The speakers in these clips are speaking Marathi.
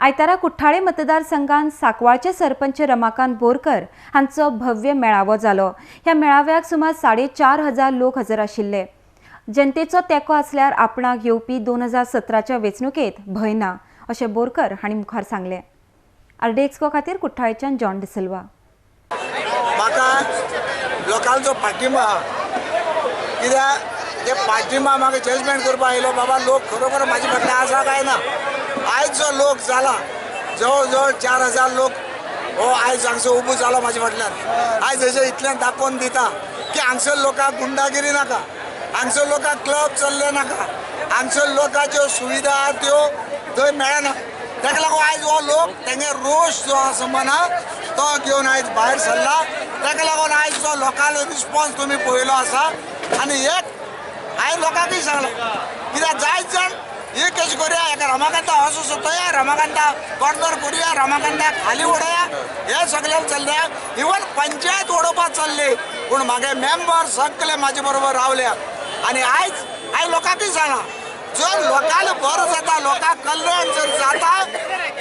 आयतारा कुठ्ठाळे मतदारसंघात सांकवाळचे सरपंच रमाकांत बोरकर हांचो भव्य मेळावो जालो। ह्या मेळाव्याक सुमार 4,500 लोक हजर आशिल्ले। जनतेचो तेंको आसल्यार आपणाक येवपी 2017च्या वेंचणुकेत भंय ना अशें बोरकर हांणी मुखार सांगलें। आरडी एक्सपो खातीर कुठ्ठाळेच्यान जॉन डिसिल्वा। म्हाका लोकांचो पाठिंबा कित्याक ते पाठिंबा म्हाका जजमेंट करपाक आयलो बाबा लोक खरोखर म्हाजे फाटल्यान आसा काय ना। आयज जो लोक जाला जवळ जवळ 4,000 लोक हो आयज हांगसर उबो जालो म्हाजे फाटल्यान। आयज हेजे इतल्यान दाखोवन दिता की हांगसर लोकांक गुंडागिरी नाका, हांगसर लोकांक क्लब चल्ले नाका, हांगसर लोकांच्यो सुविधा त्यो थंय मेळना। ताका लागून आयज हो लोक तेंगे रोश जो आसा मना तो घेवन आयज भायर सरला। ताका लागून आयज जो लोकांचो रिस्पॉन्स तुमी पळयलो आसा आनी एक हांवें लोकांकय सांगलां कित्याक जायत जाण हे कशें करुया, हेका रमाकांता हॉस सोदया, रमाकांता कॉर्नर करुया, रमाकांता खाली उडया, हे सगळे चल्ले। इवन पंचायत उडोवपाक चल्ले पूण म्हागे मेंबर सगळे म्हाजे बरोबर रावल्या। आनी आयज लोकांकय सांगलां जर लोकांक बरो जाता, लोकांक कल्याण जर जाता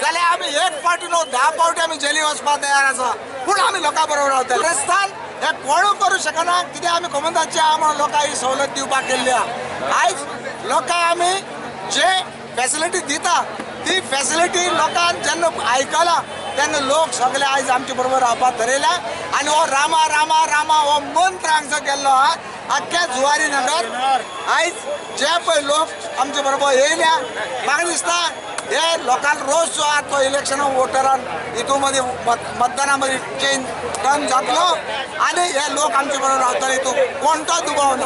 जाल्यार आमी एक फावटी न्हू 10 फावटी आमी जेली वचपाक तयार आसा, पूण आमी लोकां बरोबर रावता। क्रिस्तान हे कोणू करूं शकना कित्याक आमी कॉमनाचे आहा म्हणून लोकांक ही सवलत दिवपाक केल्ली आहा। आयज लोकांक आमी जे फॅसिलिटी दिता ती फॅसिलिटी लोकांक जेन्ना आयकला तेन्ना लोक सगळे आयज आमचे बरोबर रावपाक थरयल्या। आनी हो रामा रामा रामा हो मंत्र हांगसर गेल्लो आहा आख्ख्या जुवारी नगर। आयज जे पळय लोक आमचे बरोबर येयल्या म्हाका दिसता हे लोकांक रोज जो आहा तो इलेक्शना वोटरान हितू मध्ये मतदाना मध्ये चेंज टर्न जातलो आनी हे लोक आमचे बरोबर रावतले, हितू कोणतो दुबाव ना।